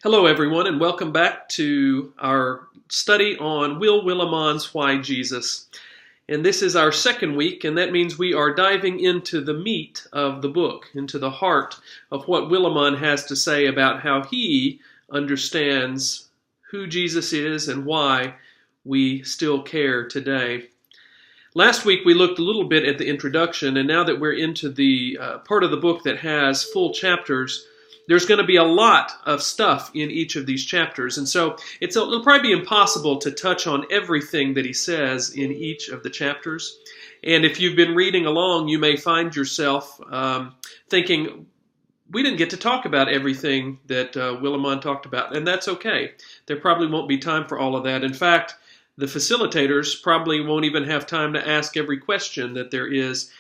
Hello, everyone, and welcome back to our study on Will Willimon's Why Jesus. And this is our second week, and that means we are diving into the meat of the book, into the heart of what Willimon has to say about how he understands who Jesus is and why we still care today. Last week we looked a little bit at the introduction, and now that we're into the part of the book that has full chapters, there's going to be a lot of stuff in each of these chapters. And so it'll probably be impossible to touch on everything that he says in each of the chapters. And if you've been reading along, you may find yourself thinking, we didn't get to talk about everything that Willimon talked about. And that's okay. There probably won't be time for all of that. In fact, the facilitators probably won't even have time to ask every question that there is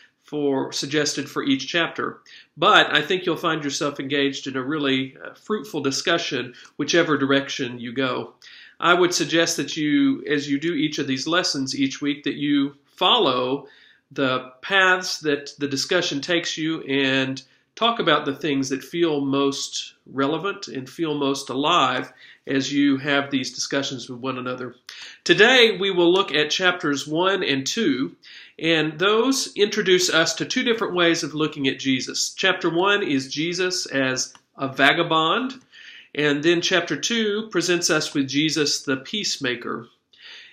suggested for each chapter. But I think you'll find yourself engaged in a really fruitful discussion, whichever direction you go. I would suggest that you, as you do each of these lessons each week, that you follow the paths that the discussion takes you and talk about the things that feel most relevant and feel most alive as you have these discussions with one another. Today we will look at chapters 1 and 2, and those introduce us to two different ways of looking at Jesus. Chapter 1 is Jesus as a vagabond, and then chapter 2 presents us with Jesus the Peacemaker.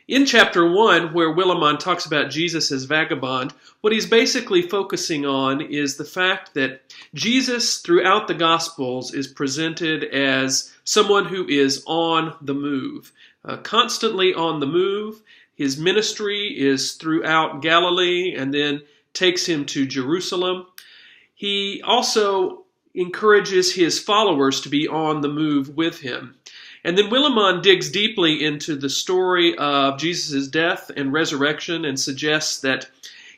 In chapter 1, where Willimon talks about Jesus as vagabond, what he's basically focusing on is the fact that Jesus, throughout the Gospels, is presented as someone who is on the move, constantly on the move. His ministry is throughout Galilee and then takes him to Jerusalem. He also encourages his followers to be on the move with him. And then Willimon digs deeply into the story of Jesus' death and resurrection and suggests that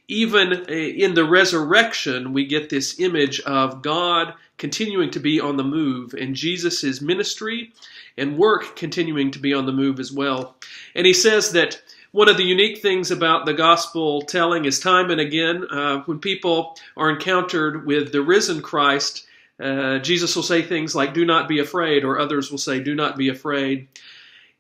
even in the resurrection, we get this image of God continuing to be on the move and Jesus' ministry and work continuing to be on the move as well. And he says that one of the unique things about the gospel telling is time and again, when people are encountered with the risen Christ, Jesus will say things like, "Do not be afraid," or others will say, "Do not be afraid."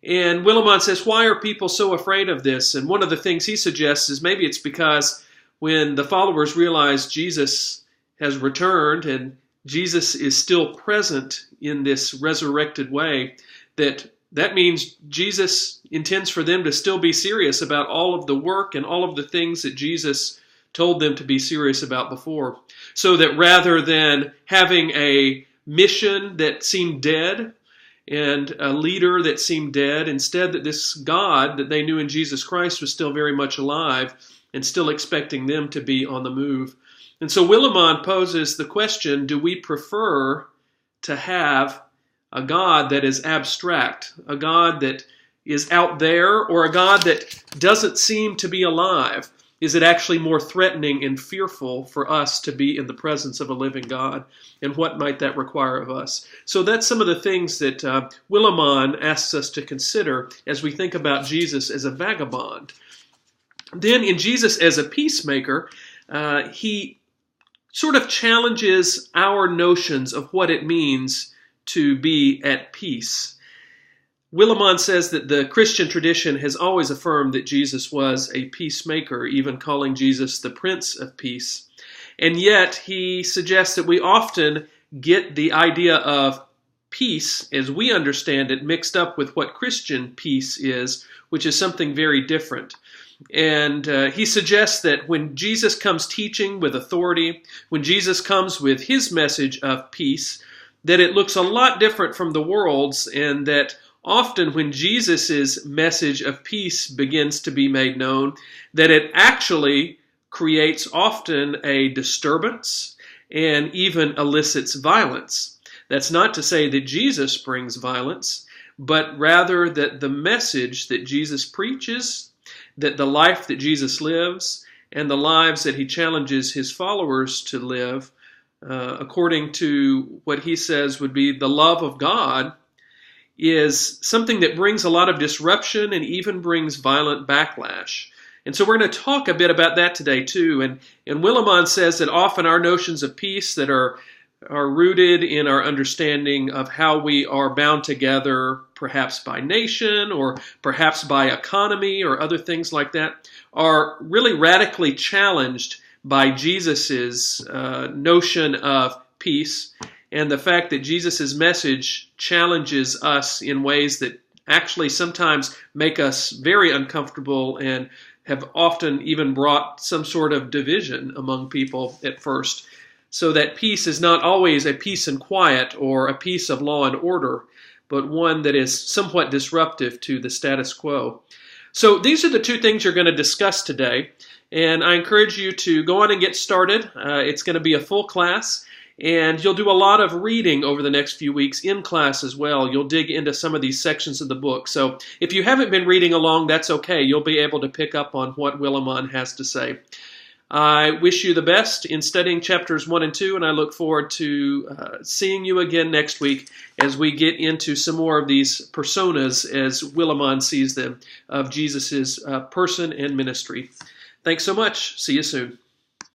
And Willimon says, why are people so afraid of this? And one of the things he suggests is maybe it's because when the followers realize Jesus has returned and Jesus is still present in this resurrected way, that means Jesus intends for them to still be serious about all of the work and all of the things that Jesus told them to be serious about before. So that rather than having a mission that seemed dead and a leader that seemed dead, instead that this God that they knew in Jesus Christ was still very much alive and still expecting them to be on the move. And so Willimon poses the question, do we prefer to have a God that is abstract, a God that is out there, or a God that doesn't seem to be alive? Is it actually more threatening and fearful for us to be in the presence of a living God? And what might that require of us? So that's some of the things that Willimon asks us to consider as we think about Jesus as a vagabond. Then in Jesus as a peacemaker, he sort of challenges our notions of what it means to be at peace. Willimon says that the Christian tradition has always affirmed that Jesus was a peacemaker, even calling Jesus the Prince of Peace. And yet he suggests that we often get the idea of peace, as we understand it, mixed up with what Christian peace is, which is something very different. And he suggests that when Jesus comes teaching with authority, when Jesus comes with his message of peace, that it looks a lot different from the world's, and that often when Jesus' message of peace begins to be made known, that it actually creates often a disturbance and even elicits violence. That's not to say that Jesus brings violence, but rather that the message that Jesus preaches, that the life that Jesus lives, and the lives that he challenges his followers to live, according to what he says would be the love of God, is something that brings a lot of disruption and even brings violent backlash. And so we're going to talk a bit about that today too. And Willimon says that often our notions of peace that are are rooted in our understanding of how we are bound together, perhaps by nation or perhaps by economy or other things like that, are really radically challenged by Jesus's notion of peace and the fact that Jesus's message challenges us in ways that actually sometimes make us very uncomfortable and have often even brought some sort of division among people at first. So that peace is not always a peace and quiet or a peace of law and order, but one that is somewhat disruptive to the status quo. So these are the two things you're going to discuss today, and I encourage you to go on and get started. It's going to be a full class, and you'll do a lot of reading over the next few weeks in class as well. You'll dig into some of these sections of the book. So if you haven't been reading along, that's okay. You'll be able to pick up on what Willimon has to say. I wish you the best in studying chapters 1 and 2, and I look forward to seeing you again next week as we get into some more of these personas as Willimon sees them of Jesus' person and ministry. Thanks so much. See you soon.